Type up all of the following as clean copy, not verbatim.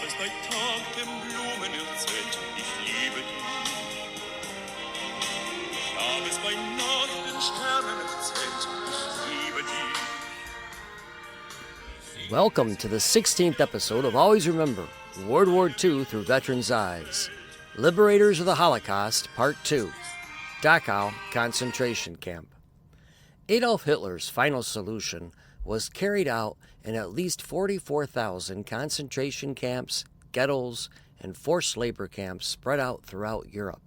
es bei Tag den Blumen erzählt, ich liebe dich. Ich habe es bei Nacht den Sternen erzählt, ich liebe dich. Welcome to the 16th episode of Always Remember, World War II Through Veterans' Eyes. Liberators of the Holocaust, Part 2. Dachau Concentration Camp. Adolf Hitler's final solution was carried out in at least 44,000 concentration camps, ghettos, and forced labor camps spread out throughout Europe.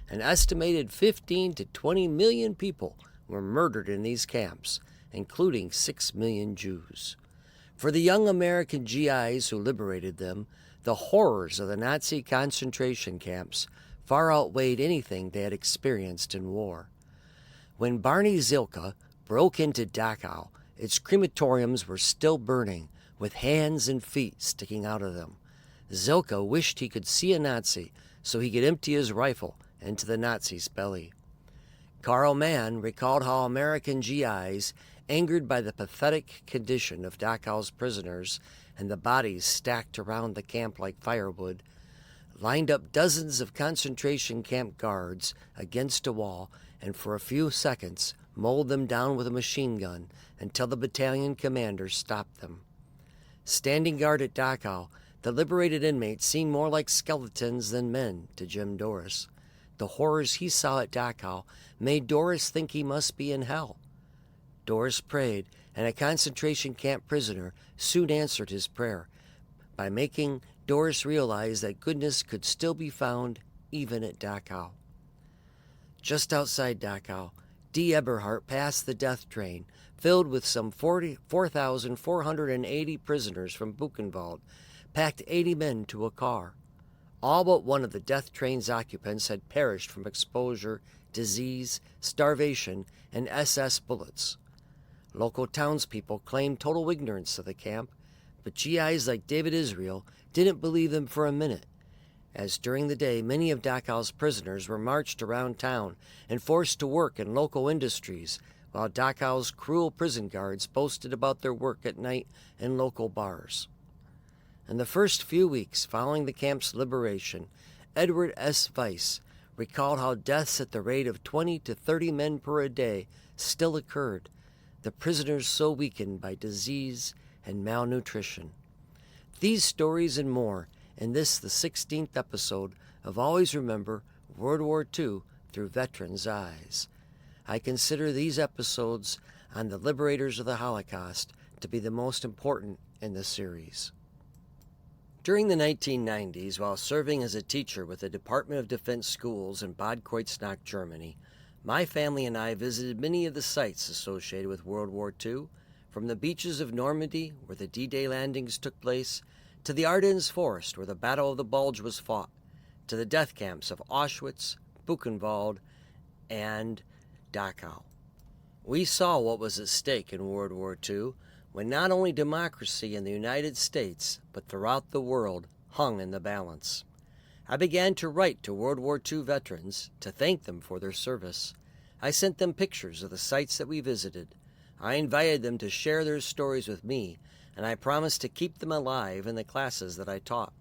An estimated 15 to 20 million people were murdered in these camps, including 6 million Jews. For the young American GIs who liberated them, the horrors of the Nazi concentration camps far outweighed anything they had experienced in war. When Barney Zylka broke into Dachau, its crematoriums were still burning, with hands and feet sticking out of them. Zylka wished he could see a Nazi so he could empty his rifle into the Nazi's belly. Karl Mann recalled how American GIs, angered by the pathetic condition of Dachau's prisoners and the bodies stacked around the camp like firewood, lined up dozens of concentration camp guards against a wall and for a few seconds mowed them down with a machine gun until the battalion commander stopped them. Standing guard at Dachau, the liberated inmates seemed more like skeletons than men to Jim Dorris. The horrors he saw at Dachau made Dorris think he must be in hell. Dorris prayed, and a concentration camp prisoner soon answered his prayer by making Dorris realize that goodness could still be found even at Dachau. Just outside Dachau, Dee Eberhart passed the death train, filled with some 4,480 prisoners from Buchenwald, packed 80 men to a car. All but one of the death train's occupants had perished from exposure, disease, starvation, and SS bullets. Local townspeople claimed total ignorance of the camp, but GIs like David Israel didn't believe them for a minute, as during the day many of Dachau's prisoners were marched around town and forced to work in local industries, while Dachau's cruel prison guards boasted about their work at night in local bars. In the first few weeks following the camp's liberation, Edward S. Weiss recalled how deaths at the rate of 20 to 30 men per day still occurred, the prisoners so weakened by disease and malnutrition. These stories and more in this, the 16th episode of Always Remember World War II Through Veterans' Eyes. I consider these episodes on the Liberators of the Holocaust to be the most important in the series. During the 1990s, while serving as a teacher with the Department of Defense schools in Bad Kreuznach, Germany, my family and I visited many of the sites associated with World War II, from the beaches of Normandy, where the D-Day landings took place, to the Ardennes forest, where the Battle of the Bulge was fought, to the death camps of Auschwitz, Buchenwald, and Dachau. We saw what was at stake in World War II, when not only democracy in the United States, but throughout the world, hung in the balance. I began to write to World War II veterans to thank them for their service. I sent them pictures of the sites that we visited. I invited them to share their stories with me, and I promised to keep them alive in the classes that I taught.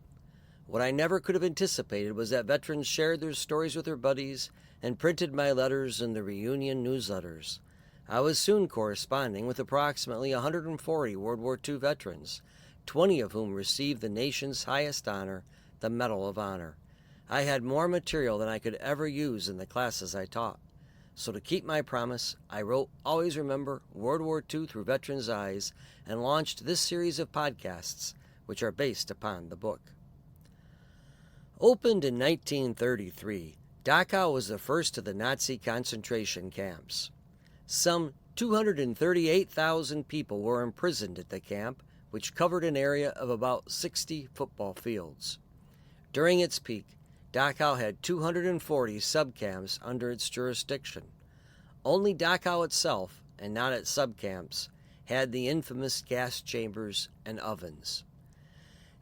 What I never could have anticipated was that veterans shared their stories with their buddies and printed my letters in the reunion newsletters. I was soon corresponding with approximately 140 World War II veterans, 20 of whom received the nation's highest honor, the Medal of Honor. I had more material than I could ever use in the classes I taught. So to keep my promise, I wrote Always Remember World War II Through Veterans' Eyes and launched this series of podcasts, which are based upon the book. Opened in 1933, Dachau was the first of the Nazi concentration camps. Some 238,000 people were imprisoned at the camp, which covered an area of about 60 football fields. During its peak, Dachau had 240 subcamps under its jurisdiction. Only Dachau itself, and not its subcamps, had the infamous gas chambers and ovens.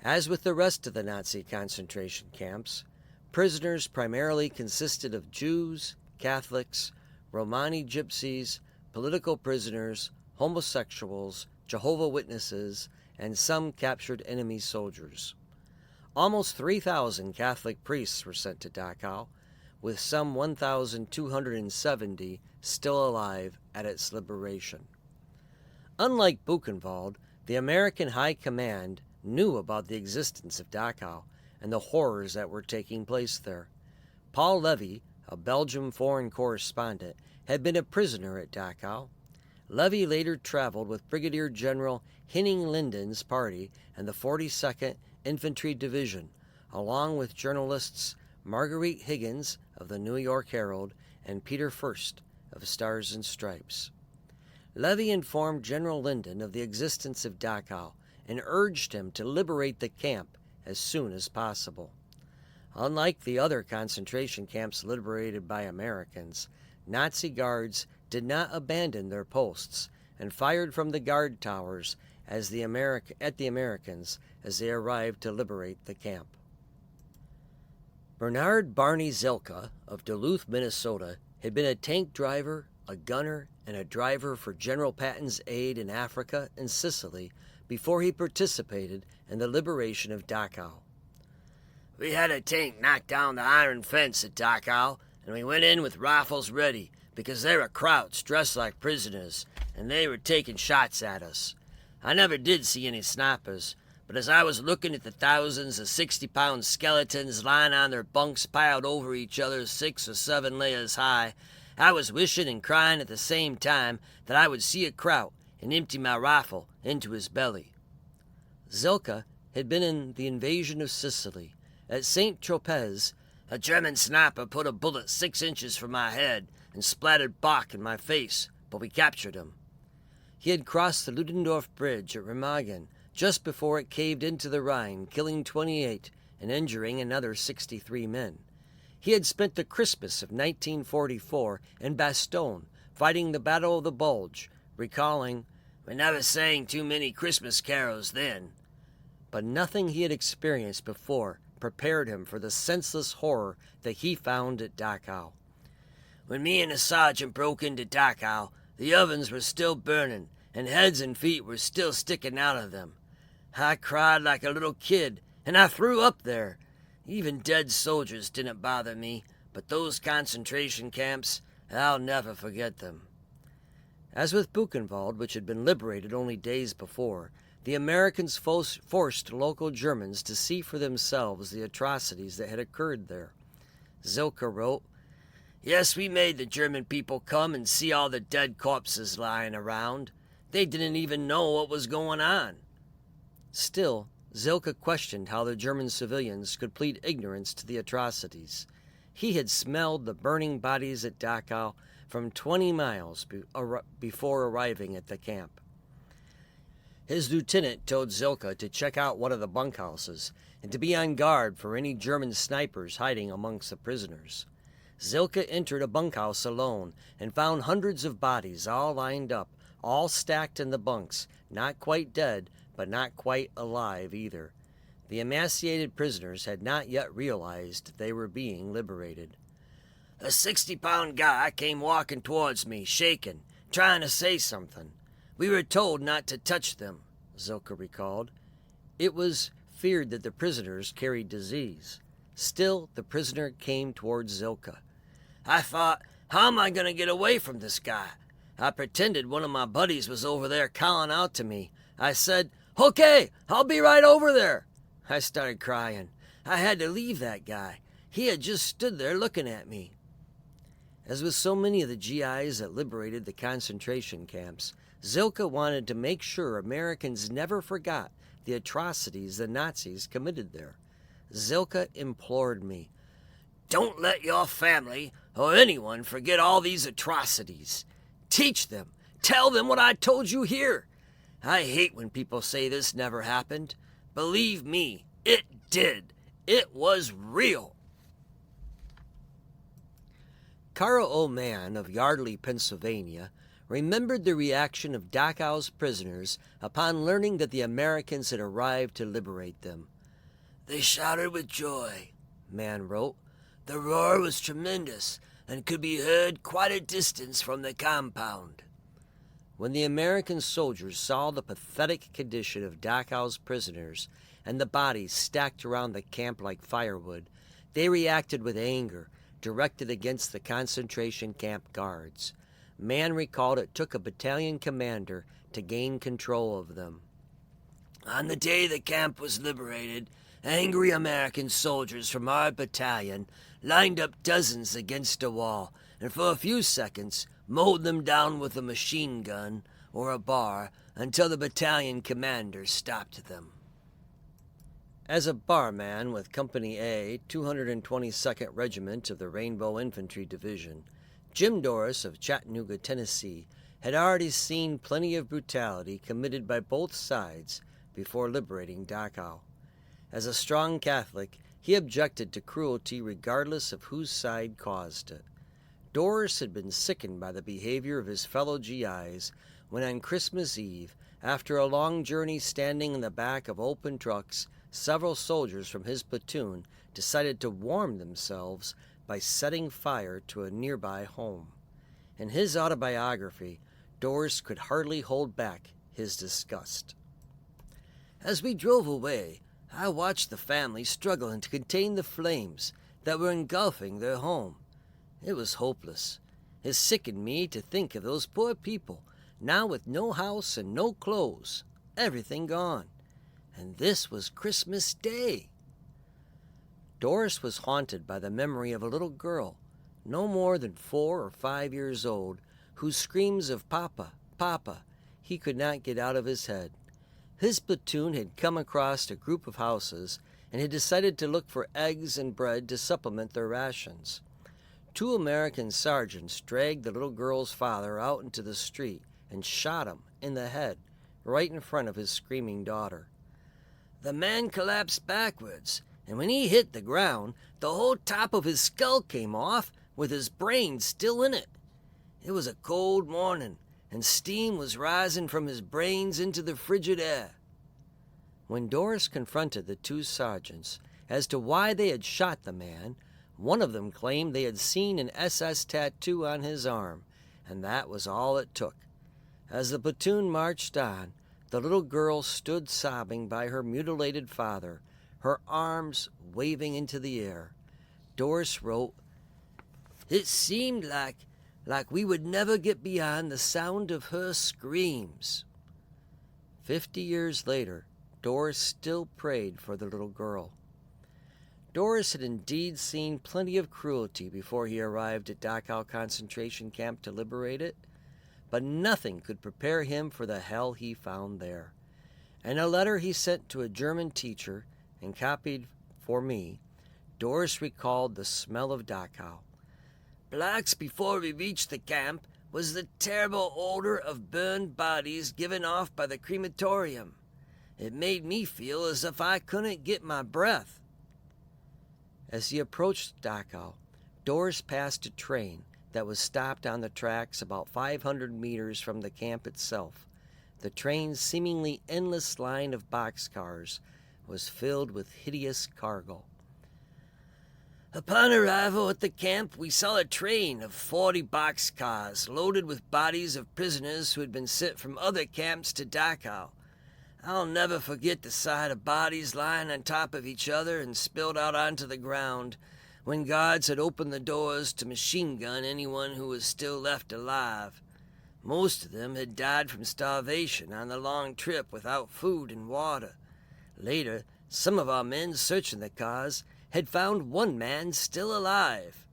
As with the rest of the Nazi concentration camps, prisoners primarily consisted of Jews, Catholics, Romani gypsies, political prisoners, homosexuals, Jehovah's Witnesses, and some captured enemy soldiers. Almost 3,000 Catholic priests were sent to Dachau, with some 1,270 still alive at its liberation. Unlike Buchenwald, the American High Command knew about the existence of Dachau and the horrors that were taking place there. Paul Levy, a Belgian foreign correspondent, had been a prisoner at Dachau. Levy later traveled with Brigadier General Henning Linden's party and the 42nd Infantry Division, along with journalists Marguerite Higgins of the New York Herald and Peter Furst of Stars and Stripes. Levy informed General Linden of the existence of Dachau and urged him to liberate the camp as soon as possible. Unlike the other concentration camps liberated by Americans, Nazi guards did not abandon their posts and fired from the guard towers at the Americans as they arrived to liberate the camp. Bernard Barney Zylka of Duluth, Minnesota, had been a tank driver, a gunner, and a driver for General Patton's aid in Africa and Sicily before he participated in the liberation of Dachau. "We had a tank knock down the iron fence at Dachau, and we went in with rifles ready, because there were Krauts dressed like prisoners, and they were taking shots at us. I never did see any snipers, but as I was looking at the thousands of 60-pound skeletons lying on their bunks piled over each other 6 or 7 layers high, I was wishing and crying at the same time that I would see a Kraut and empty my rifle into his belly." Zylka had been in the invasion of Sicily. At St. Tropez, a German sniper put a bullet 6 inches from my head and splattered bark in my face, but we captured him. He had crossed the Ludendorff Bridge at Remagen just before it caved into the Rhine, killing 28 and injuring another 63 men. He had spent the Christmas of 1944 in Bastogne, fighting the Battle of the Bulge, recalling, "We never sang too many Christmas carols then." But nothing he had experienced before prepared him for the senseless horror that he found at Dachau. "When me and the sergeant broke into Dachau, the ovens were still burning, and heads and feet were still sticking out of them. I cried like a little kid, and I threw up there. Even dead soldiers didn't bother me, but those concentration camps, I'll never forget them." As with Buchenwald, which had been liberated only days before, the Americans forced local Germans to see for themselves the atrocities that had occurred there. Zylka wrote, "Yes, we made the German people come and see all the dead corpses lying around. They didn't even know what was going on." Still, Zylka questioned how the German civilians could plead ignorance to the atrocities. He had smelled the burning bodies at Dachau from 20 miles before arriving at the camp. His lieutenant told Zylka to check out one of the bunkhouses and to be on guard for any German snipers hiding amongst the prisoners. Zylka entered a bunkhouse alone and found hundreds of bodies all lined up, all stacked in the bunks, not quite dead, but not quite alive either. The emaciated prisoners had not yet realized they were being liberated. "A 60-pound guy came walking towards me, shaking, trying to say something. We were told not to touch them," Zylka recalled. It was feared that the prisoners carried disease. Still, the prisoner came towards Zylka. "I thought, how am I going to get away from this guy? I pretended one of my buddies was over there calling out to me. I said, 'Okay, I'll be right over there.' I started crying. I had to leave that guy. He had just stood there looking at me." As with so many of the GIs that liberated the concentration camps, Zylka wanted to make sure Americans never forgot the atrocities the Nazis committed there. Zylka implored me, "Don't let your family or anyone forget all these atrocities. Teach them. Tell them what I told you here. I hate when people say this never happened. Believe me, it did. It was real." Karl Mann of Yardley, Pennsylvania, remembered the reaction of Dachau's prisoners upon learning that the Americans had arrived to liberate them. "They shouted with joy," Mann wrote. "The roar was tremendous and could be heard quite a distance from the compound." When the American soldiers saw the pathetic condition of Dachau's prisoners and the bodies stacked around the camp like firewood, they reacted with anger, directed against the concentration camp guards. Mann recalled it took a battalion commander to gain control of them. On the day the camp was liberated, angry American soldiers from our battalion lined up dozens against a wall and for a few seconds mowed them down with a machine gun or a bar until the battalion commander stopped them. As a barman with Company A, 222nd Regiment of the Rainbow Infantry Division, Jim Dorris of Chattanooga, Tennessee, had already seen plenty of brutality committed by both sides before liberating Dachau. As a strong Catholic, he objected to cruelty regardless of whose side caused it. Dorris had been sickened by the behavior of his fellow GIs when on Christmas Eve, after a long journey standing in the back of open trucks, several soldiers from his platoon decided to warm themselves by setting fire to a nearby home. In his autobiography, Dorris could hardly hold back his disgust. As we drove away, I watched the family struggling to contain the flames that were engulfing their home. It was hopeless. It sickened me to think of those poor people, now with no house and no clothes, everything gone. And this was Christmas Day. Dorris was haunted by the memory of a little girl, no more than 4 or 5 years old, whose screams of "Papa, Papa," he could not get out of his head. His platoon had come across a group of houses and had decided to look for eggs and bread to supplement their rations. 2 American sergeants dragged the little girl's father out into the street and shot him in the head, right in front of his screaming daughter. The man collapsed backwards, and when he hit the ground, the whole top of his skull came off with his brain still in it. It was a cold morning, and steam was rising from his brains into the frigid air. When Dorris confronted the 2 sergeants as to why they had shot the man, one of them claimed they had seen an SS tattoo on his arm, and that was all it took. As the platoon marched on, the little girl stood sobbing by her mutilated father, her arms waving into the air. Dorris wrote, "It seemed like we would never get beyond the sound of her screams." 50 years later, Dorris still prayed for the little girl. Dorris had indeed seen plenty of cruelty before he arrived at Dachau concentration camp to liberate it, but nothing could prepare him for the hell he found there. In a letter he sent to a German teacher and copied for me, Dorris recalled the smell of Dachau. "Blocks before we reached the camp was the terrible odor of burned bodies given off by the crematorium. It made me feel as if I couldn't get my breath." As he approached Dachau, Dorris passed a train that was stopped on the tracks about 500 meters from the camp itself. The train's seemingly endless line of boxcars was filled with hideous cargo. "Upon arrival at the camp, we saw a train of 40 boxcars loaded with bodies of prisoners who had been sent from other camps to Dachau. I'll never forget the sight of bodies lying on top of each other and spilled out onto the ground when guards had opened the doors to machine gun anyone who was still left alive. Most of them had died from starvation on the long trip without food and water. Later, some of our men searching the cars had found one man still alive."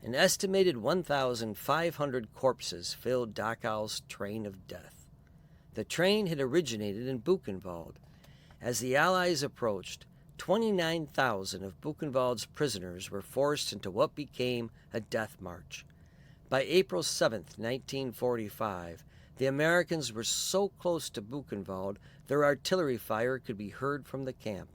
An estimated 1,500 corpses filled Dachau's train of death. The train had originated in Buchenwald. As the Allies approached, 29,000 of Buchenwald's prisoners were forced into what became a death march. By April 7, 1945, the Americans were so close to Buchenwald their artillery fire could be heard from the camp.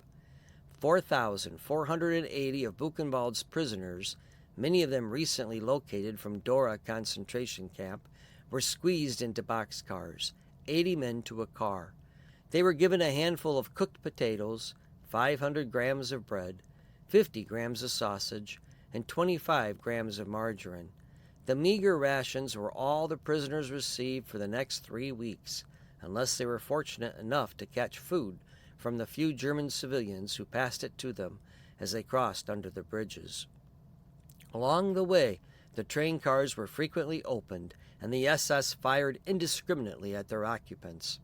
4,480 of Buchenwald's prisoners, many of them recently located from Dora concentration camp, were squeezed into boxcars, 80 men to a car. They were given a handful of cooked potatoes, 500 grams of bread, 50 grams of sausage, and 25 grams of margarine. The meager rations were all the prisoners received for the next 3 weeks, unless they were fortunate enough to catch food from the few German civilians who passed it to them as they crossed under the bridges. Along the way, the train cars were frequently opened, and the SS fired indiscriminately at their occupants.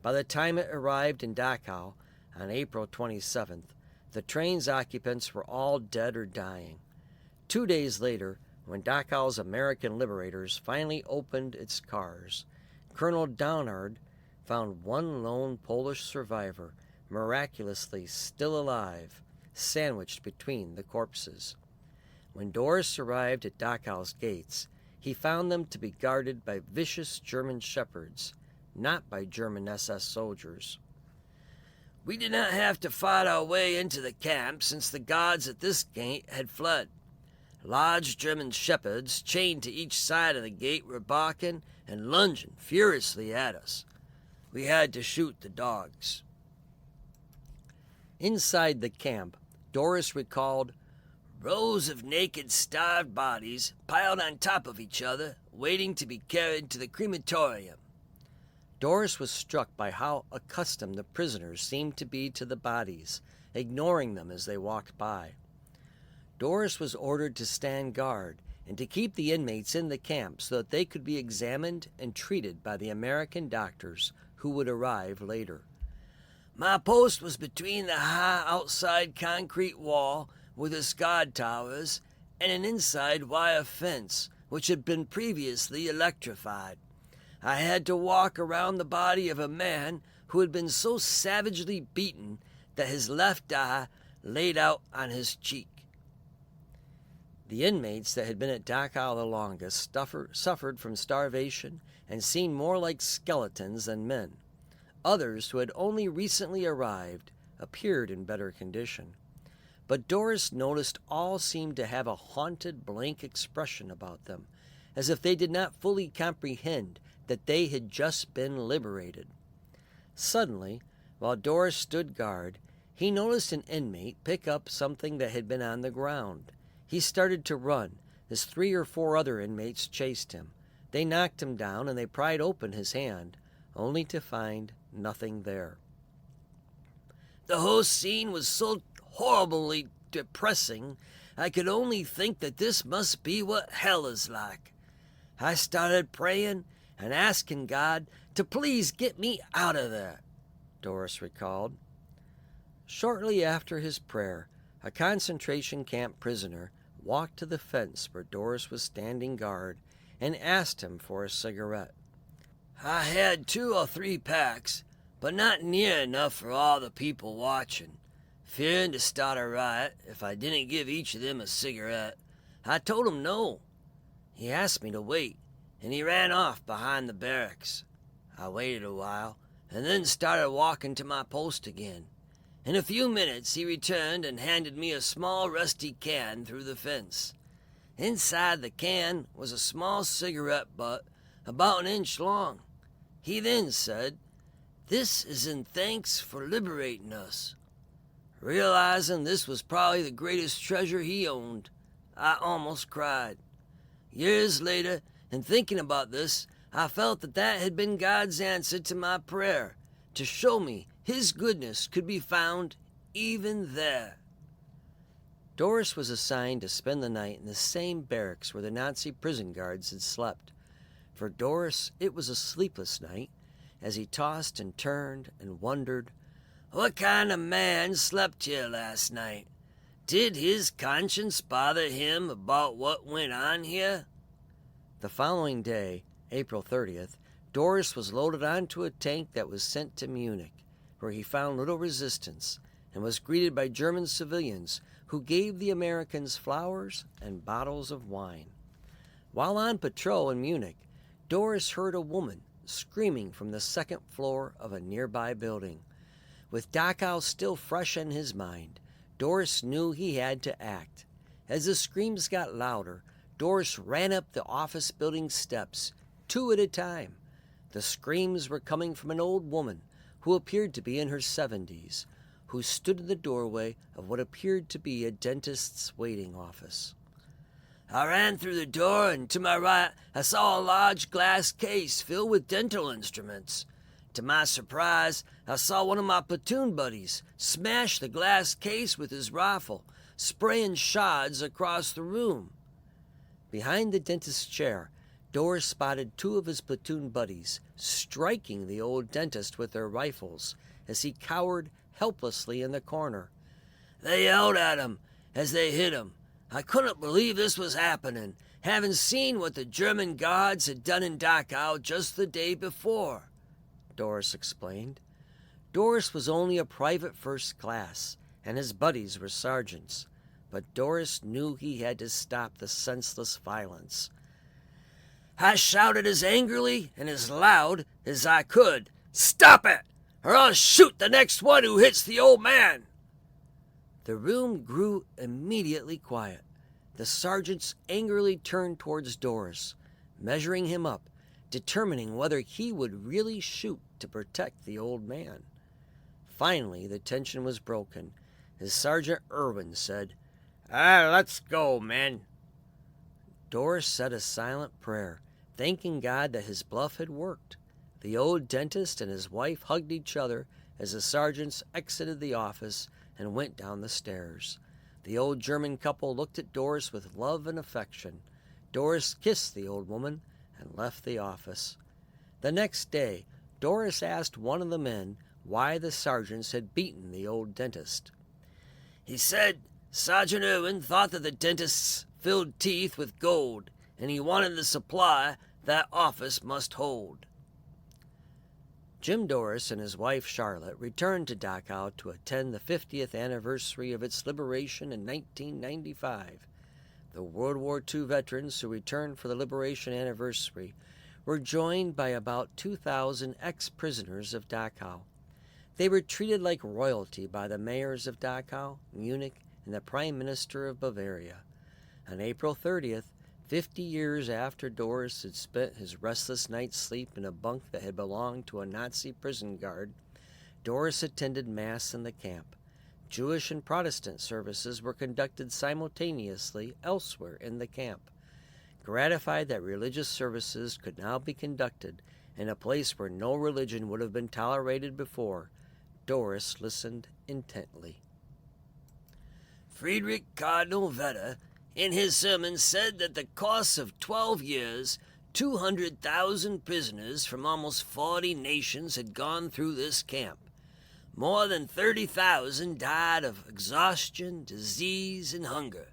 By the time it arrived in Dachau on April 27th, the train's occupants were all dead or dying. 2 days later, when Dachau's American Liberators finally opened its cars, Colonel Downard found one lone Polish survivor, miraculously still alive, sandwiched between the corpses. When Dorris arrived at Dachau's gates, he found them to be guarded by vicious German shepherds, not by German SS soldiers. "We did not have to fight our way into the camp, since the guards at this gate had fled. Large German shepherds, chained to each side of the gate, were barking and lunging furiously at us. We had to shoot the dogs." Inside the camp, Dorris recalled rows of naked, starved bodies piled on top of each other, waiting to be carried to the crematorium. Dorris was struck by how accustomed the prisoners seemed to be to the bodies, ignoring them as they walked by. Dorris was ordered to stand guard and to keep the inmates in the camp so that they could be examined and treated by the American doctors who would arrive later. "My post was between the high outside concrete wall with its guard towers and an inside wire fence, which had been previously electrified. I had to walk around the body of a man who had been so savagely beaten that his left eye laid out on his cheek." The inmates that had been at Dachau the longest suffered from starvation and seemed more like skeletons than men. Others, who had only recently arrived, appeared in better condition. But Dorris noticed all seemed to have a haunted, blank expression about them, as if they did not fully comprehend that they had just been liberated. Suddenly, while Dorris stood guard, he noticed an inmate pick up something that had been on the ground. He started to run, as 3 or 4 other inmates chased him. They knocked him down, and they pried open his hand, only to find nothing there. "The whole scene was so horribly depressing, I could only think that this must be what hell is like. I started praying and asking God to please get me out of there," Dorris recalled. Shortly after his prayer, a concentration camp prisoner walked to the fence where Dorris was standing guard and asked him for a cigarette. "I had 2 or 3 packs, but not near enough for all the people watching. Fearing to start a riot if I didn't give each of them a cigarette, I told him no. He asked me to wait, and he ran off behind the barracks. I waited a while, and then started walking to my post again. In a few minutes he returned and handed me a small rusty can through the fence. Inside the can was a small cigarette butt about an inch long. He then said, 'This is in thanks for liberating us.' Realizing this was probably the greatest treasure he owned, I almost cried. Years later, in thinking about this, I felt that had been God's answer to my prayer, to show me His goodness could be found even there." Dorris was assigned to spend the night in the same barracks where the Nazi prison guards had slept. For Dorris, it was a sleepless night, as he tossed and turned and wondered, what kind of man slept here last night? Did his conscience bother him about what went on here? The following day, April 30th, Dorris was loaded onto a tank that was sent to Munich, where he found little resistance and was greeted by German civilians who gave the Americans flowers and bottles of wine. While on patrol in Munich, Dorris heard a woman screaming from the 2nd floor of a nearby building. With Dachau still fresh in his mind, Dorris knew he had to act. As the screams got louder, Dorris ran up the office building steps, 2 at a time. The screams were coming from an old woman who appeared to be in her 70s, who stood in the doorway of what appeared to be a dentist's waiting office. I ran through the door, and to my right I saw a large glass case filled with dental instruments. To my surprise, I saw one of my platoon buddies smash the glass case with his rifle, spraying shards across the room. Behind the dentist's chair, Dorris spotted two of his platoon buddies striking the old dentist with their rifles as he cowered helplessly in the corner. They yelled at him as they hit him. I couldn't believe this was happening, having seen what the German guards had done in Dachau just the day before, Dorris explained. Dorris was only a private first class, and his buddies were sergeants, but Dorris knew he had to stop the senseless violence. I shouted as angrily and as loud as I could, "Stop it, or I'll shoot the next one who hits the old man!" The room grew immediately quiet. The sergeants angrily turned towards Dorris, measuring him up, determining whether he would really shoot to protect the old man. Finally, the tension was broken as Sergeant Irwin said, "Let's go, men." Dorris said a silent prayer, thanking God that his bluff had worked. The old dentist and his wife hugged each other as the sergeants exited the office and went down the stairs. The old German couple looked at Dorris with love and affection. Dorris kissed the old woman and left the office. The next day, Dorris asked one of the men why the sergeants had beaten the old dentist. He said Sergeant Irwin thought that the dentists filled teeth with gold, and he wanted the supply that office must hold. Jim Dorris and his wife Charlotte returned to Dachau to attend the 50th anniversary of its liberation in 1995. The World War II veterans who returned for the liberation anniversary were joined by about 2,000 ex-prisoners of Dachau. They were treated like royalty by the mayors of Dachau, Munich, and the Prime Minister of Bavaria. On April 30th, 50 years after Dorris had spent his restless night's sleep in a bunk that had belonged to a Nazi prison guard, Dorris attended Mass in the camp. Jewish and Protestant services were conducted simultaneously elsewhere in the camp. Gratified that religious services could now be conducted in a place where no religion would have been tolerated before, Dorris listened intently. Friedrich Cardinal Vetter, in his sermon, said that the course of 12 years, 200,000 prisoners from almost 40 nations had gone through this camp. More than 30,000 died of exhaustion, disease, and hunger.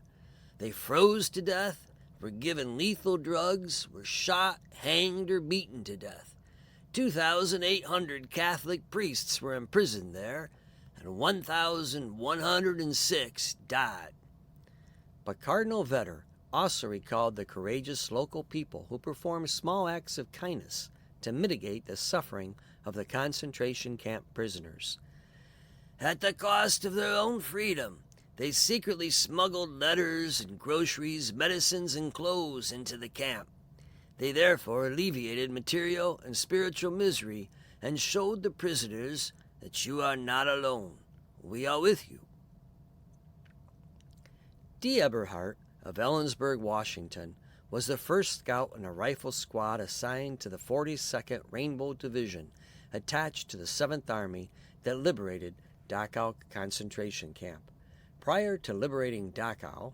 They froze to death, were given lethal drugs, were shot, hanged, or beaten to death. 2,800 Catholic priests were imprisoned there, and 1,106 died. But Cardinal Vetter also recalled the courageous local people who performed small acts of kindness to mitigate the suffering of the concentration camp prisoners. At the cost of their own freedom, they secretly smuggled letters and groceries, medicines, and clothes into the camp. They therefore alleviated material and spiritual misery and showed the prisoners that you are not alone. We are with you. Dee Eberhart of Ellensburg, Washington, was the first scout in a rifle squad assigned to the 42nd Rainbow Division, attached to the 7th Army that liberated Dachau concentration camp. Prior to liberating Dachau,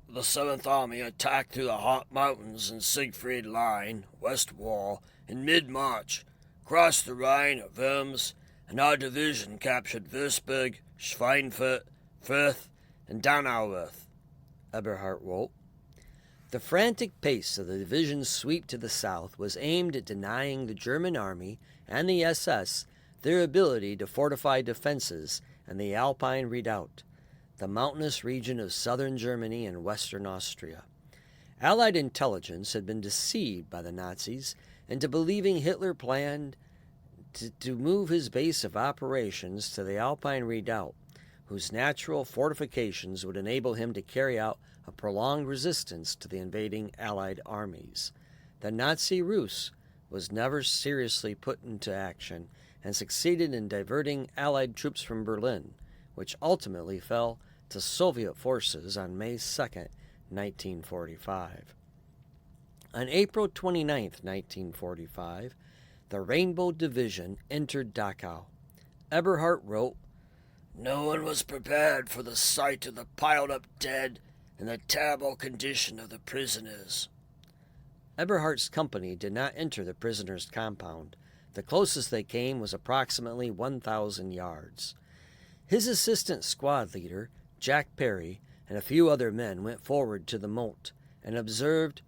the 7th Army attacked through the hot mountains in Siegfried Line, West Wall, in mid-March, crossed the Rhine at Worms, and our division captured Würzburg, Schweinfurt, Fürth, and Donauwörth, Eberhart wrote. The frantic pace of the division's sweep to the south was aimed at denying the German army and the SS their ability to fortify defenses in the Alpine Redoubt, the mountainous region of southern Germany and western Austria. Allied intelligence had been deceived by the Nazis into believing Hitler planned to move his base of operations to the Alpine Redoubt, whose natural fortifications would enable him to carry out a prolonged resistance to the invading Allied armies. The Nazi ruse was never seriously put into action and succeeded in diverting Allied troops from Berlin, which ultimately fell to Soviet forces on May 2, 1945. On April 29, 1945, the Rainbow Division entered Dachau. Eberhart wrote, "No one was prepared for the sight of the piled-up dead and the terrible condition of the prisoners." Eberhart's company did not enter the prisoners' compound. The closest they came was approximately 1,000 yards. His assistant squad leader, Jack Perry, and a few other men went forward to the moat and observed,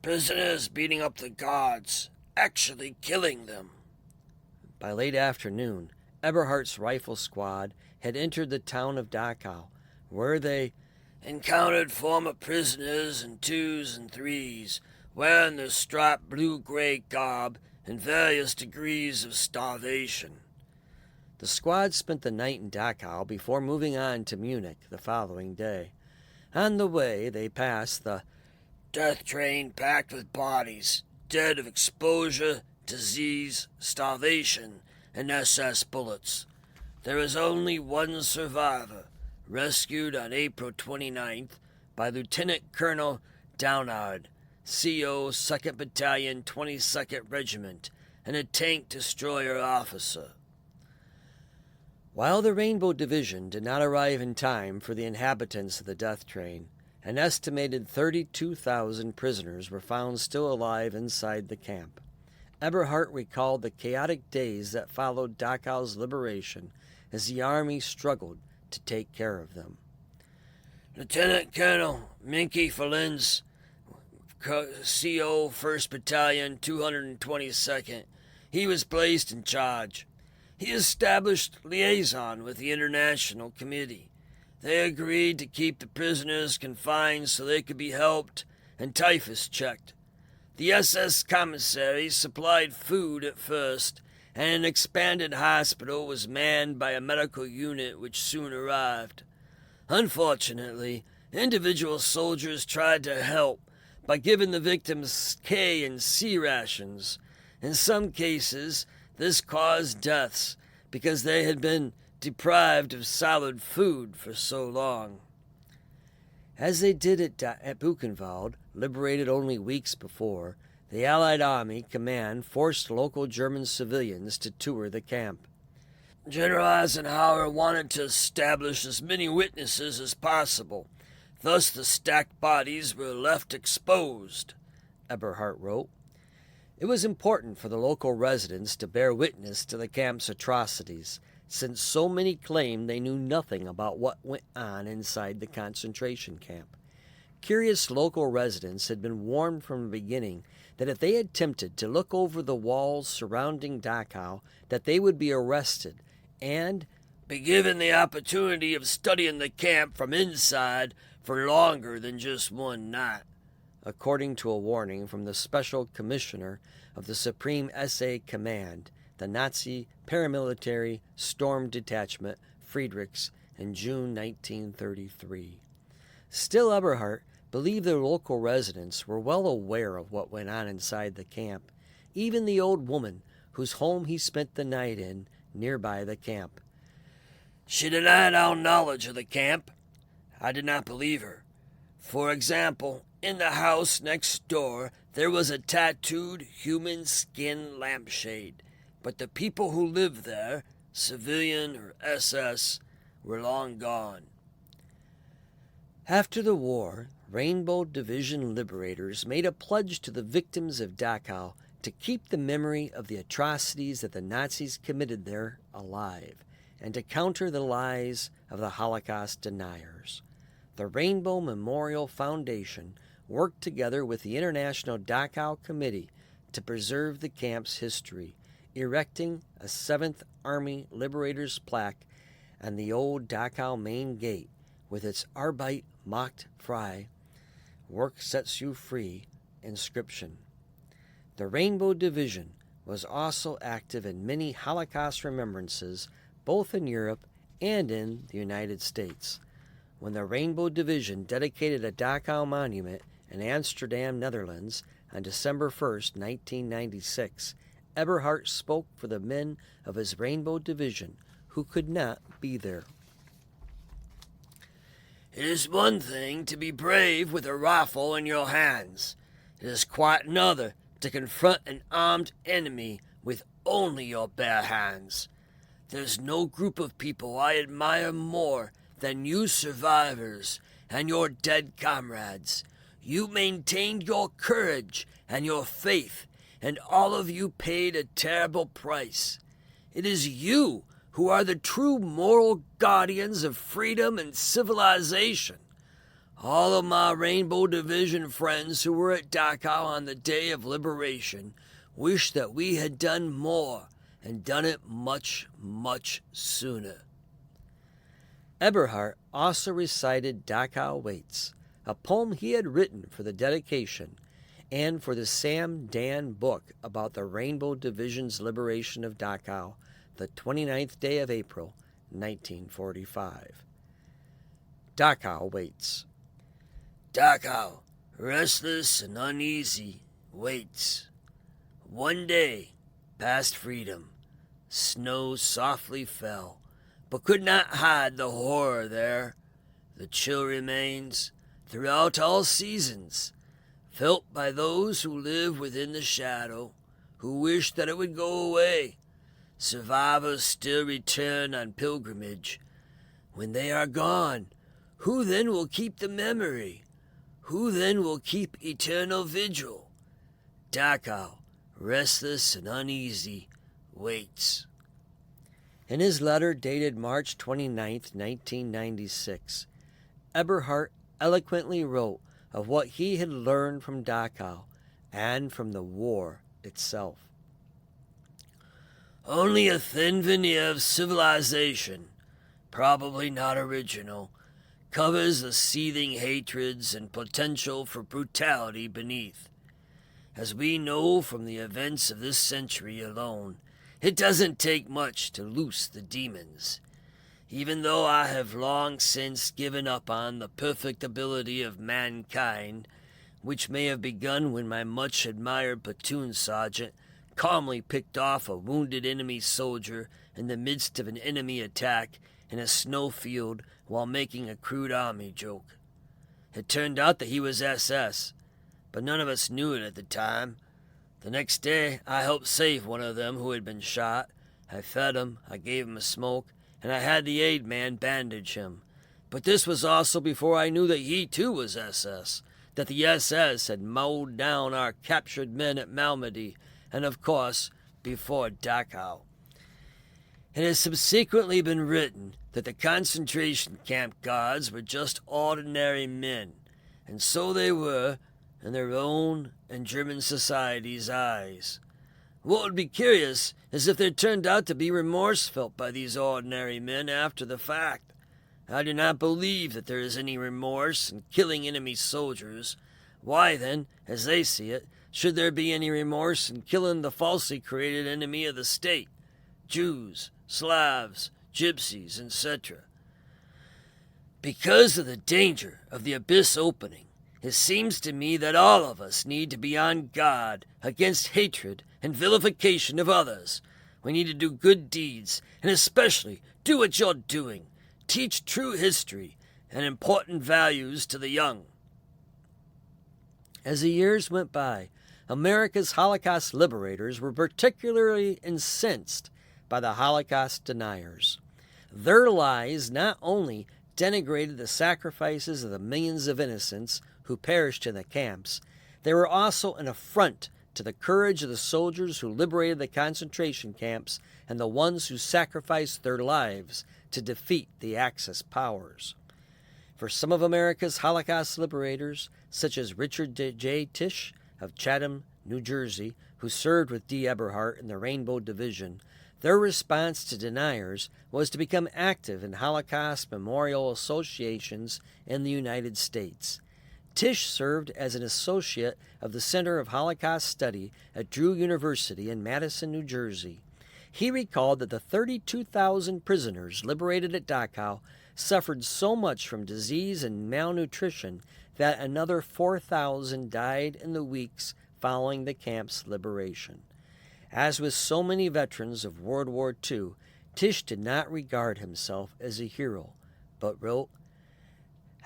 "Prisoners beating up the guards, actually killing them." By late afternoon, Eberhart's rifle squad had entered the town of Dachau, where they encountered former prisoners in twos and threes, wearing their striped blue-gray garb in various degrees of starvation. The squad spent the night in Dachau before moving on to Munich the following day. On the way, they passed the death train packed with bodies, dead of exposure, disease, starvation, and SS bullets. There is only one survivor, rescued on April 29th by Lieutenant Colonel Downard, CO 2nd Battalion, 22nd Regiment, and a tank destroyer officer. While the Rainbow Division did not arrive in time for the inhabitants of the death train, an estimated 32,000 prisoners were found still alive inside the camp. Eberhart recalled the chaotic days that followed Dachau's liberation as the army struggled to take care of them. Lieutenant Colonel Minky Felenz, CO 1st Battalion, 222nd, he was placed in charge. He established liaison with the International Committee. They agreed to keep the prisoners confined so they could be helped and typhus checked. The SS commissary supplied food at first, and an expanded hospital was manned by a medical unit which soon arrived. Unfortunately, individual soldiers tried to help by giving the victims K and C rations. In some cases, this caused deaths because they had been deprived of solid food for so long. As they did at Buchenwald, liberated only weeks before, the Allied Army Command forced local German civilians to tour the camp. General Eisenhower wanted to establish as many witnesses as possible. Thus the stacked bodies were left exposed, Eberhart wrote. It was important for the local residents to bear witness to the camp's atrocities, since so many claimed they knew nothing about what went on inside the concentration camp. Curious local residents had been warned from the beginning that if they attempted to look over the walls surrounding Dachau, that they would be arrested and be given the opportunity of studying the camp from inside for longer than just one night, according to a warning from the Special Commissioner of the Supreme SA Command, the Nazi paramilitary Storm Detachment Friedrichs, in June 1933. Still, Eberhart believed the local residents were well aware of what went on inside the camp, even the old woman whose home he spent the night in nearby the camp. She denied all knowledge of the camp. I did not believe her. For example, in the house next door, there was a tattooed human skin lampshade, but the people who lived there, civilian or SS, were long gone. After the war, Rainbow Division Liberators made a pledge to the victims of Dachau to keep the memory of the atrocities that the Nazis committed there alive, and to counter the lies of the Holocaust deniers. The Rainbow Memorial Foundation worked together with the International Dachau Committee to preserve the camp's history, erecting a 7th Army Liberators plaque on the old Dachau main gate with its Arbeit macht frei, work sets you free, inscription. The Rainbow Division was also active in many Holocaust remembrances both in Europe and in the United States. When the Rainbow Division dedicated a Dachau monument in Amsterdam, Netherlands, on December 1, 1996, Eberhart spoke for the men of his Rainbow Division who could not be there. It is one thing to be brave with a rifle in your hands. It is quite another to confront an armed enemy with only your bare hands. There's no group of people I admire more than you survivors and your dead comrades. You maintained your courage and your faith, and all of you paid a terrible price. It is you who are the true moral guardians of freedom and civilization. All of my Rainbow Division friends who were at Dachau on the day of liberation wish that we had done more and done it much, much sooner. Eberhart also recited Dachau Waits, a poem he had written for the dedication and for the Sam Dan book about the Rainbow Division's liberation of Dachau, the 29th day of April, 1945. Dachau waits. Dachau, restless and uneasy, waits. One day, past freedom, snow softly fell, but could not hide the horror there. The chill remains throughout all seasons, felt by those who live within the shadow, who wish that it would go away. Survivors still return on pilgrimage. When they are gone, who then will keep the memory? Who then will keep eternal vigil? Dachau, restless and uneasy, waits. In his letter dated March 29, 1996, Eberhart eloquently wrote of what he had learned from Dachau and from the war itself. Only a thin veneer of civilization, probably not original, covers the seething hatreds and potential for brutality beneath. As we know from the events of this century alone, it doesn't take much to loose the demons. Even though I have long since given up on the perfectibility of mankind, which may have begun when my much-admired platoon sergeant calmly picked off a wounded enemy soldier in the midst of an enemy attack in a snowfield while making a crude army joke. It turned out that he was SS, but none of us knew it at the time. The next day, I helped save one of them who had been shot. I fed him, I gave him a smoke, and I had the aid man bandage him. But this was also before I knew that he too was SS, that the SS had mowed down our captured men at Malmedy, and of course, before Dachau. It has subsequently been written that the concentration camp guards were just ordinary men, and so they were in their own and German society's eyes. What would be curious is if there turned out to be remorse felt by these ordinary men after the fact. I do not believe that there is any remorse in killing enemy soldiers. Why then, as they see it, should there be any remorse in killing the falsely created enemy of the state? Jews, Slavs, Gypsies, etc. Because of the danger of the abyss opening, it seems to me that all of us need to be on guard against hatred and vilification of others. We need to do good deeds, and especially do what you're doing. Teach true history and important values to the young. As the years went by, America's Holocaust liberators were particularly incensed by the Holocaust deniers. Their lies not only denigrated the sacrifices of the millions of innocents who perished in the camps, they were also an affront to the courage of the soldiers who liberated the concentration camps and the ones who sacrificed their lives to defeat the Axis powers. For some of America's Holocaust liberators, such as Richard J. Tisch of Chatham, New Jersey, who served with Dee Eberhart in the Rainbow Division, their response to deniers was to become active in Holocaust memorial associations in the United States. Tisch served as an associate of the Center of Holocaust Study at Drew University in Madison, New Jersey. He recalled that the 32,000 prisoners liberated at Dachau suffered so much from disease and malnutrition that another 4,000 died in the weeks following the camp's liberation. As with so many veterans of World War II, Tisch did not regard himself as a hero, but wrote,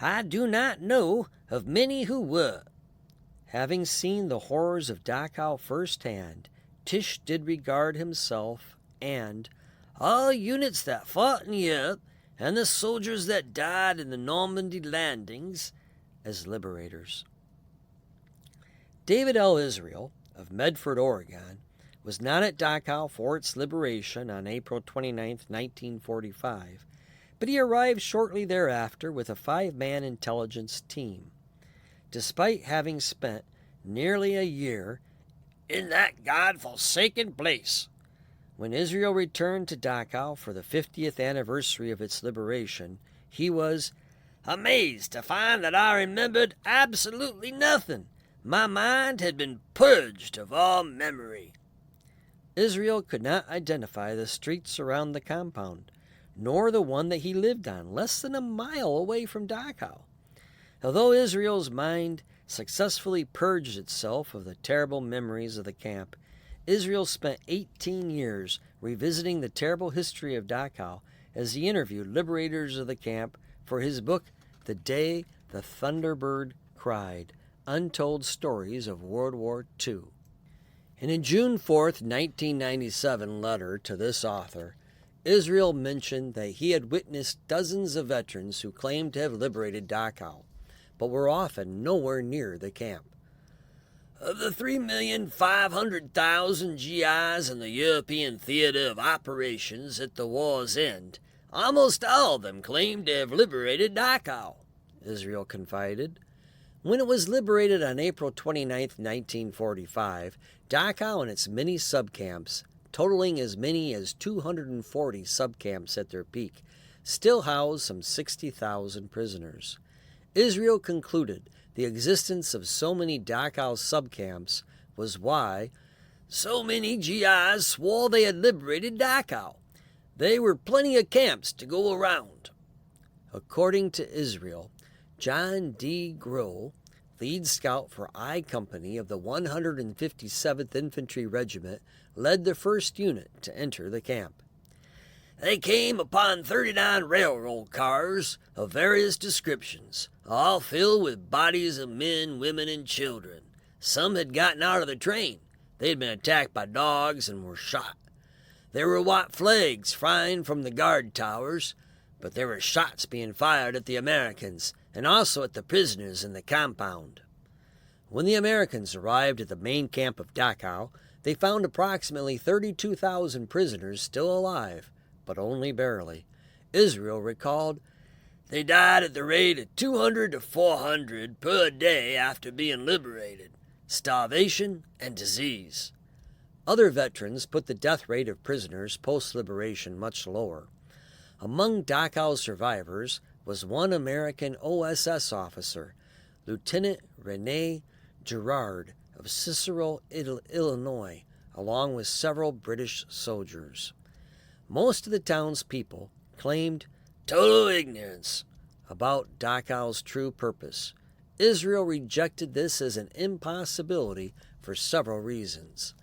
I do not know of many who were. Having seen the horrors of Dachau firsthand, Tisch did regard himself and all units that fought in Europe and the soldiers that died in the Normandy landings as liberators. David L. Israel of Medford, Oregon, was not at Dachau for its liberation on April 29, 1945, but he arrived shortly thereafter with a 5-man intelligence team. Despite having spent nearly a year in that God-forsaken place, when Israel returned to Dachau for the 50th anniversary of its liberation, he was amazed to find that I remembered absolutely nothing. My mind had been purged of all memory. Israel could not identify the streets around the compound, nor the one that he lived on, less than a mile away from Dachau. Although Israel's mind successfully purged itself of the terrible memories of the camp, Israel spent 18 years revisiting the terrible history of Dachau as he interviewed liberators of the camp for his book, The Day the Thunderbird Cried, Untold Stories of World War II. In a June 4th, 1997 letter to this author, Israel mentioned that he had witnessed dozens of veterans who claimed to have liberated Dachau, but were often nowhere near the camp. Of the 3,500,000 GIs in the European theater of operations at the war's end, almost all of them claimed to have liberated Dachau, Israel confided. When it was liberated on April 29, 1945, Dachau and its many subcamps, totaling as many as 240 subcamps at their peak, still housed some 60,000 prisoners. Israel concluded the existence of so many Dachau subcamps was why so many GIs swore they had liberated Dachau. There were plenty of camps to go around. According to Israel, John D. Grohl, lead scout for I Company of the 157th Infantry Regiment, led the first unit to enter the camp. They came upon 39 railroad cars of various descriptions, all filled with bodies of men, women, and children. Some had gotten out of the train. They had been attacked by dogs and were shot. There were white flags flying from the guard towers, but there were shots being fired at the Americans and also at the prisoners in the compound. When the Americans arrived at the main camp of Dachau, they found approximately 32,000 prisoners still alive, but only barely. Israel recalled, "They died at the rate of 200 to 400 per day after being liberated. Starvation and disease." Other veterans put the death rate of prisoners post-liberation much lower. Among Dachau's survivors was one American OSS officer, Lieutenant Rene Girard of Cicero, Illinois, along with several British soldiers. Most of the townspeople claimed total ignorance about Dachau's true purpose. Israel rejected this as an impossibility for several reasons.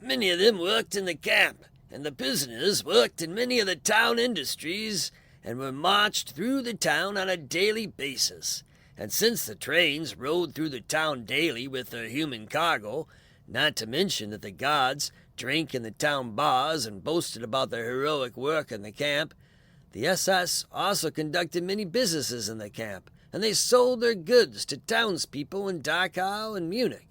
Many of them worked in the camp, and the prisoners worked in many of the town industries and were marched through the town on a daily basis. And since the trains rode through the town daily with their human cargo, not to mention that the guards drank in the town bars and boasted about their heroic work in the camp, the SS also conducted many businesses in the camp, and they sold their goods to townspeople in Dachau and Munich.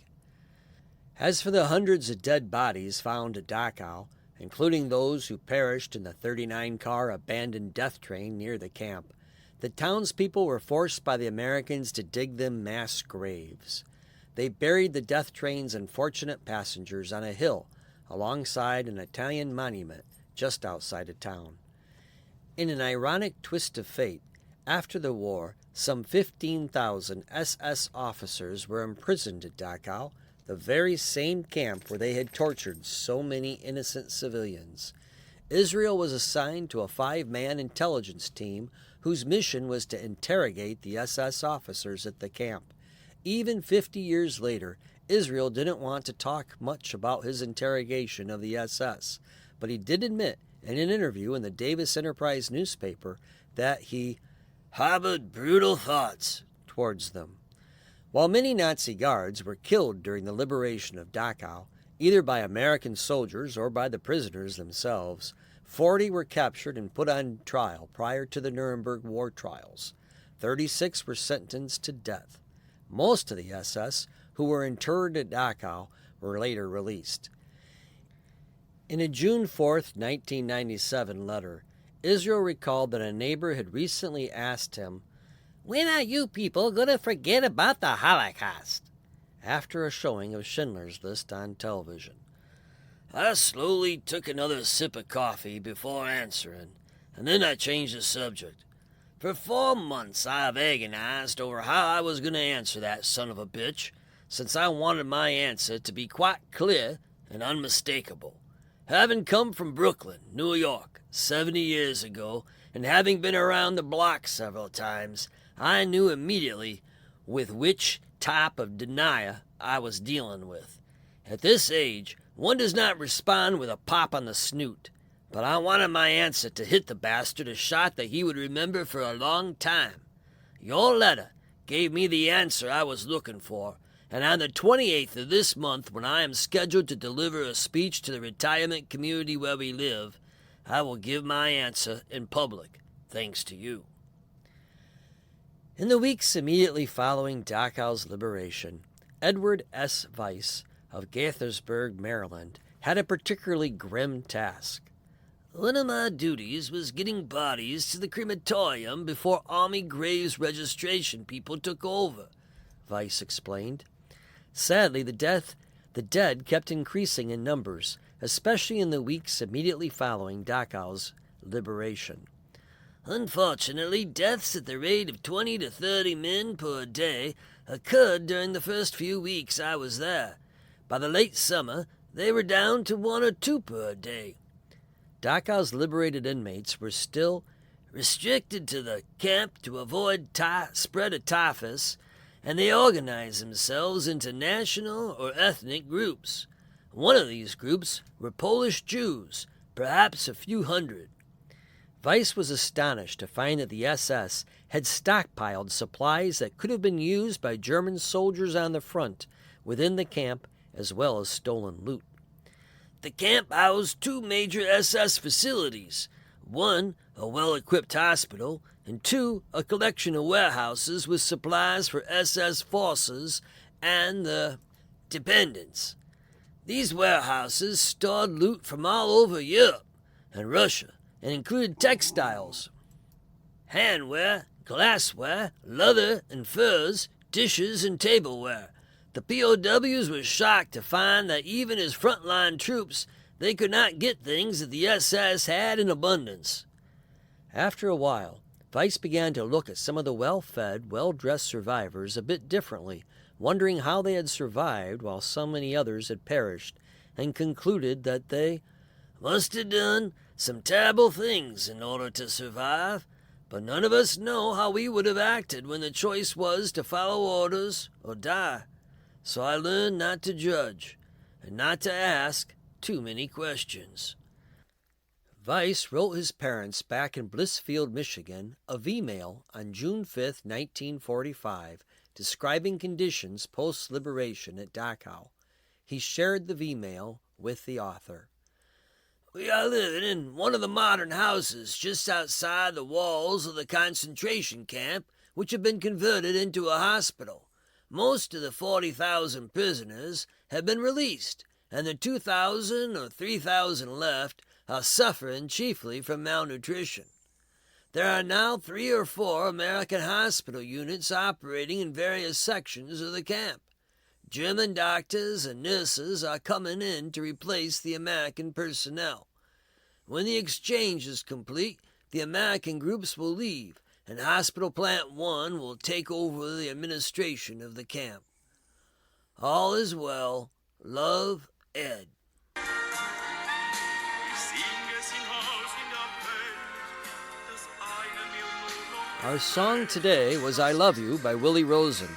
As for the hundreds of dead bodies found at Dachau, including those who perished in the 39-car abandoned death train near the camp, the townspeople were forced by the Americans to dig them mass graves. They buried the death train's unfortunate passengers on a hill alongside an Italian monument just outside of town. In an ironic twist of fate, after the war, some 15,000 SS officers were imprisoned at Dachau, the very same camp where they had tortured so many innocent civilians. Israel was assigned to a 5-man intelligence team whose mission was to interrogate the SS officers at the camp. Even 50 years later, Israel didn't want to talk much about his interrogation of the SS, but he did admit in an interview in the Davis Enterprise newspaper that he harbored brutal thoughts towards them. While many Nazi guards were killed during the liberation of Dachau, either by American soldiers or by the prisoners themselves, 40 were captured and put on trial prior to the Nuremberg war trials. 36 were sentenced to death. Most of the SS who were interned at Dachau were later released. In a June 4, 1997 letter, Israel recalled that a neighbor had recently asked him, "When are you people going to forget about the Holocaust?" after a showing of Schindler's List on television. I slowly took another sip of coffee before answering, and then I changed the subject. For 4 months I have agonized over how I was going to answer that son of a bitch, since I wanted my answer to be quite clear and unmistakable. Having come from Brooklyn, New York, 70 years ago, and having been around the block several times, I knew immediately with which type of denier I was dealing with. At this age, one does not respond with a pop on the snoot, but I wanted my answer to hit the bastard a shot that he would remember for a long time. Your letter gave me the answer I was looking for, and on the 28th of this month, when I am scheduled to deliver a speech to the retirement community where we live, I will give my answer in public, thanks to you. In the weeks immediately following Dachau's liberation, Edward S. Weiss of Gaithersburg, Maryland, had a particularly grim task. One of my duties was getting bodies to the crematorium before Army graves registration people took over, Weiss explained. Sadly, the dead kept increasing in numbers, especially in the weeks immediately following Dachau's liberation. Unfortunately, deaths at the rate of 20 to 30 men per day occurred during the first few weeks I was there. By the late summer, they were down to 1 or 2 per day. Dachau's liberated inmates were still restricted to the camp to avoid spread of typhus, and they organized themselves into national or ethnic groups. One of these groups were Polish Jews, perhaps a few hundred. Weiss was astonished to find that the SS had stockpiled supplies that could have been used by German soldiers on the front within the camp, as well as stolen loot. The camp housed 2 major SS facilities, 1 a well-equipped hospital, and 2 a collection of warehouses with supplies for SS forces and the dependents. These warehouses stored loot from all over Europe and Russia, and included textiles, handware, glassware, leather and furs, dishes and tableware. The POWs were shocked to find that even as frontline troops, they could not get things that the SS had in abundance. After a while, Weiss began to look at some of the well-fed, well-dressed survivors a bit differently, wondering how they had survived while so many others had perished, and concluded that they must have done some terrible things in order to survive, but none of us know how we would have acted when the choice was to follow orders or die. So I learned not to judge and not to ask too many questions. Weiss wrote his parents back in Blissfield, Michigan, a V-mail on June 5, 1945, describing conditions post-liberation at Dachau. He shared the V-mail with the author. We are living in one of the modern houses just outside the walls of the concentration camp, which have been converted into a hospital. Most of the 40,000 prisoners have been released, and the 2,000 or 3,000 left are suffering chiefly from malnutrition. There are now 3 or 4 American hospital units operating in various sections of the camp. German doctors and nurses are coming in to replace the American personnel. When the exchange is complete, the American groups will leave, and Hospital Plant 1 will take over the administration of the camp. All is well. Love, Ed. Our song today was I Love You by Willie Rosen.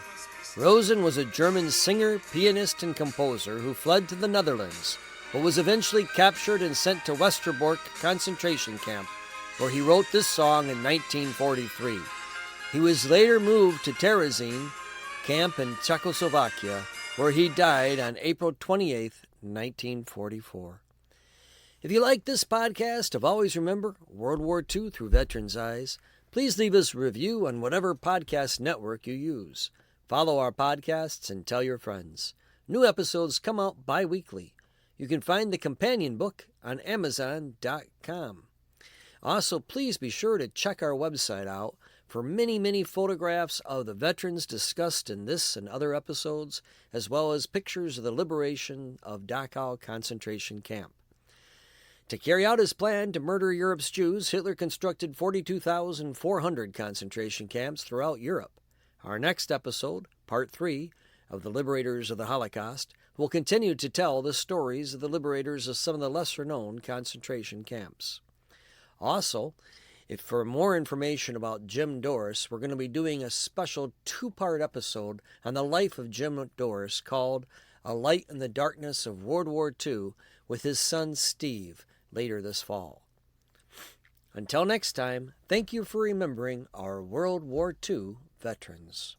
Rosen was a German singer, pianist, and composer who fled to the Netherlands, but was eventually captured and sent to Westerbork concentration camp, where he wrote this song in 1943. He was later moved to Terezin camp in Czechoslovakia, where he died on April 28, 1944. If you like this podcast of Always Remember World War II through Veterans' Eyes, please leave us a review on whatever podcast network you use. Follow our podcasts and tell your friends. New episodes come out bi-weekly. You can find the companion book on Amazon.com. Also, please be sure to check our website out for many photographs of the veterans discussed in this and other episodes, as well as pictures of the liberation of Dachau concentration camp. To carry out his plan to murder Europe's Jews, Hitler constructed 42,400 concentration camps throughout Europe. Our next episode, Part 3 of the Liberators of the Holocaust, will continue to tell the stories of the liberators of some of the lesser-known concentration camps. Also, if for more information about Jim Dorris, we're going to be doing a special 2-part episode on the life of Jim Dorris called A Light in the Darkness of World War II with his son Steve later this fall. Until next time, thank you for remembering our World War II veterans.